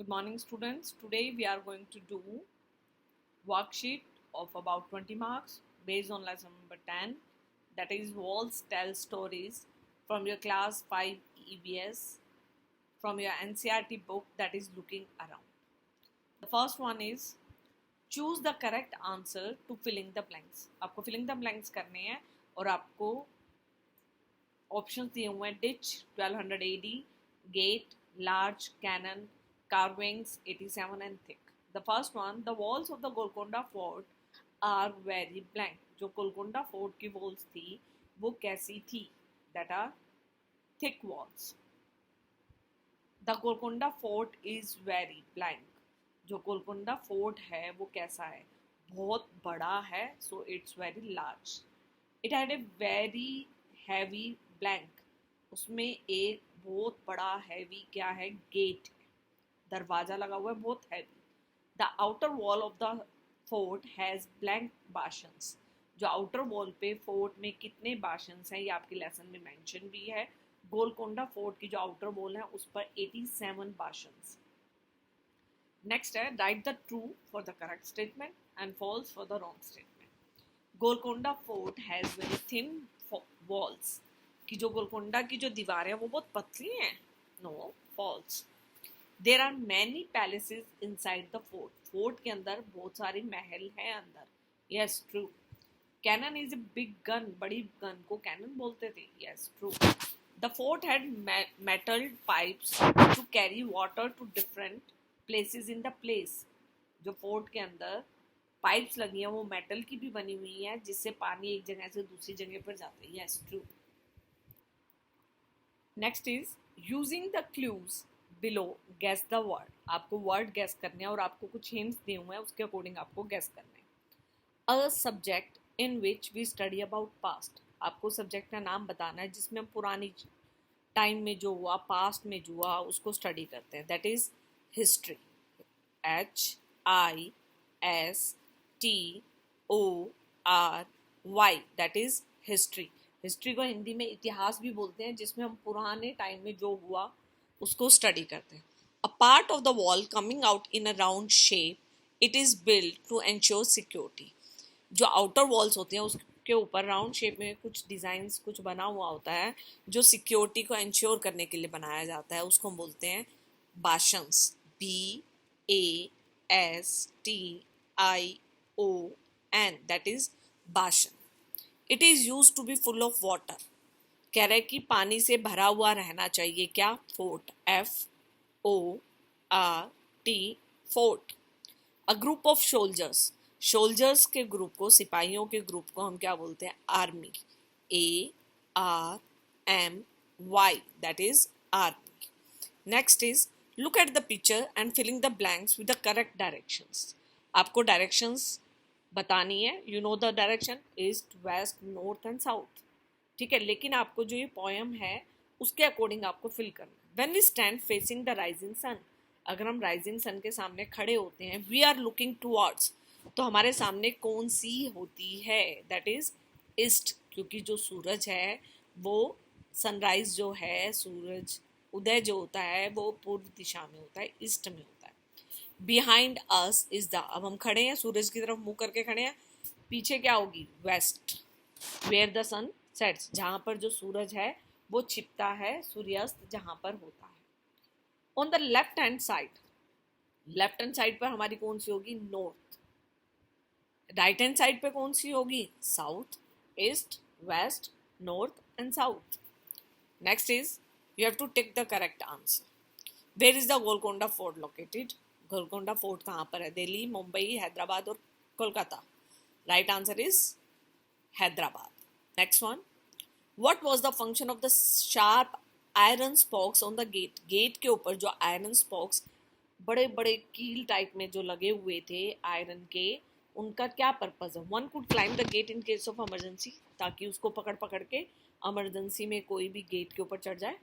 Good morning, students. Today we are going to do worksheet of about 20 marks based on lesson number 10, that is Walls Tell Stories from your class 5 EBS from your NCERT book, that is Looking Around. The first one is choose the correct answer to filling the blanks. आपको filling the blanks करने हैं और आपको options दिए हुए हैं ditch 1200 AD, gate, large, cannon, carvings 87 and thick. The first one, the walls of the Golconda Fort are very blank. जो Golconda fort की वॉल्स थी वो कैसी थी? That are thick walls. The Golconda Fort is very blank. जो Golconda fort है वो कैसा है? बहुत बड़ा है, so it's very large. It had a very heavy blank. उसमें एक बहुत बड़ा हैवी क्या है? गेट, दरवाजा लगा हुआ है, बहुत heavy. The outer wall of the fort has blank bastions. जो आउटर वॉल पे फोर्ट में कितने बाशंस हैं ये आपके लेसन में मेंशन भी है. गोलकोंडा फोर्ट की जो आउटर वॉल है उस पर 87 बाशंस. नेक्स्ट है write the true for the correct statement and false for the wrong statement. Golconda fort has very thin walls. कि जो गोलकोंडा की जो दीवारें हैं वो बहुत पतली हैं. No, false. There are many palaces inside the fort. Fort के अंदर बहुत सारे महल हैं अंदर. Yes, true. Cannon is a big gun. बड़ी गन को कैनन बोलते थे. Yes, true. The fort had metal pipes to carry water to different places in the place. जो फोर्ट के अंदर पाइप्स लगी हैं वो मेटल की भी बनी हुई है जिससे पानी एक जगह से दूसरी जगह पर जाता है. Yes, true. Next is using the clues below guess the word. आपको वर्ड गेस करने हैं और आपको कुछ हिंट्स दिए हुए हैं, उसके अकॉर्डिंग आपको गेस करना है. A subject in which we study about past. आपको सब्जेक्ट का नाम बताना है जिसमें हम पुरानी टाइम में जो हुआ, पास्ट में जो हुआ, उसको स्टडी करते हैं. That is history. HISTORY. That is history. History को हिंदी में इतिहास भी बोलते हैं जिसमें हम पुराने टाइम में जो हुआ उसको स्टडी करते हैं. A part of the wall coming out in a round shape, it is build to ensure security. जो आउटर वॉल्स होते हैं उसके ऊपर राउंड शेप में कुछ डिजाइंस कुछ बना हुआ होता है जो सिक्योरिटी को एंश्योर करने के लिए बनाया जाता है, उसको हम बोलते हैं bastions. BASTION. That is bastion. It is use to be full of water. कह रहे कि पानी से भरा हुआ रहना चाहिए. क्या? Fort. FORT. Fort. A group of soldiers. Soldiers के ग्रुप को, सिपाहियों के ग्रुप को हम क्या बोलते हैं? Army. ARMY. That is army. Next is look at the picture and filling the blanks with the correct directions. आपको डायरेक्शंस बतानी है. You know the direction east, west, north and south. ठीक है, लेकिन आपको जो ये पोएम है उसके अकॉर्डिंग आपको फिल करना है. When we stand facing the rising sun. अगर हम राइजिंग सन के सामने खड़े होते हैं, वी आर लुकिंग टुवर्ड्स, तो हमारे सामने कौन सी होती है? That is east. क्योंकि जो सूरज है वो सनराइज जो है, सूरज उदय जो होता है वो पूर्व दिशा में होता है, ईस्ट में होता है. Behind us is the. अब हम खड़े हैं, सूरज की तरफ मुंह करके खड़े हैं. पीछे क्या होगी? West. Where the sun sets. जहां पर जो सूरज है वो छिपता है, सूर्यास्त जहां पर होता है. On the left hand side. Left hand side पर हमारी कौन सी होगी? नॉर्थ. राइट हैंड साइड पे कौन सी होगी? South, east, west, north and south. Next is you have to take the correct answer. Where is the Golconda fort located. Golconda fort कहाँ पर है? दिल्ली, मुंबई, हैदराबाद और Kolkata. Right answer is Hyderabad. Next one, what was the function of the sharp iron spokes on the gate. Gate के ऊपर जो iron स्पॉक्स बड़े बड़े कील टाइप में जो लगे हुए थे आयरन के, उनका क्या पर्पज है? One could climb the get in case of emergency. ताकि उसको पकड़ पकड़ के इमरजेंसी में कोई भी गेट के ऊपर चढ़ जाए.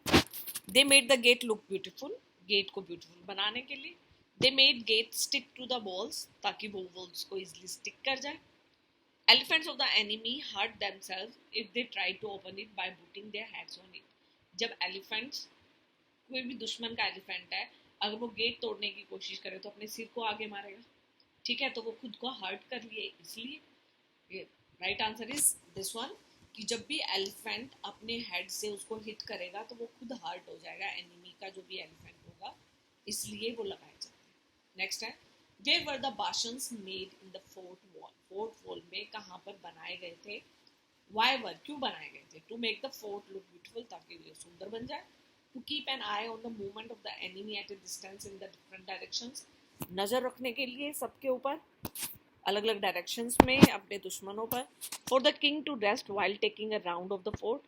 They made the gate look beautiful. Gate को ब्यूटीफुल बनाने के लिए. They made gate stick to the walls. ताकि वो वॉल्स को इजिली स्टिक कर जाए. Elephants of the enemy hurt themselves if they try to open it by putting their heads on it. जब elephants, कोई भी दुश्मन का एलिफेंट है अगर वो गेट तोड़ने की कोशिश करे तो अपने सिर को आगे मारेगा, ठीक है, तो वो खुद को हर्ट कर लिए, इसलिए right answer is this one, कि जब भी एलिफेंट अपने हेड से उसको हिट करेगा तो वो खुद हर्ट हो जाएगा, एनिमी का जो भी एलिफेंट होगा, इसलिए वो लगाए जाते हैं। नेक्स्ट है, where were the bastions made in the fort wall, fort wall में कहाँ पर बनाए गए थे, वाई वर क्यों बनाए गए थे, to make the fort look beautiful, ताकि ये सुंदर बन जाए, to keep an eye on the movement of the enemy at a distance in the different directions, नजर रखने के लिए सबके ऊपर अलग अलग डायरेक्शंस में अपने दुश्मनों पर, for the king to rest while taking a round of the fort,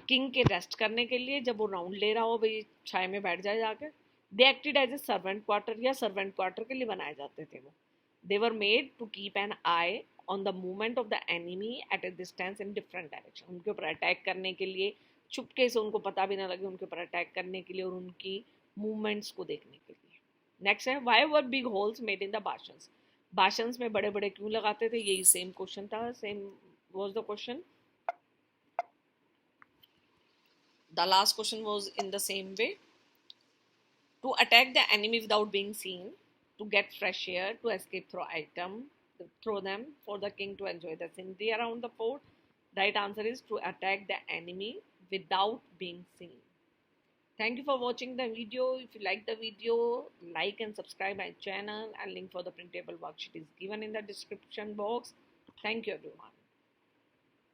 king के रेस्ट करने के लिए जब वो राउंड ले रहा हो, भाई छाए में बैठ जाए जाकर, they acted as a servant quarter, या सर्वेंट क्वार्टर के लिए बनाए जाते थे वो, they were made to keep an eye on the movement of the enemy at a distance in different direction, उनके ऊपर अटैक करने के लिए, चुपके से उनको पता भी ना लगे, उनके ऊपर अटैक करने के लिए और उनकी मूवमेंट्स को देखने के लिए। नेक्स्ट है, why were big holes made in the bastions, bastions में बड़े बड़े क्यों लगाते थे, यही सेम क्वेश्चन था, same was the question, the last question was in the same way, to attack the enemy without being seen, to get fresh air, to escape through item, to throw them, for the king to enjoy the scenery around the fort. Right answer is to attack the enemy without being seen. Thank you for watching the video. If you like the video, like and subscribe my channel, and link for the printable worksheet is given in the description box. Thank you everyone.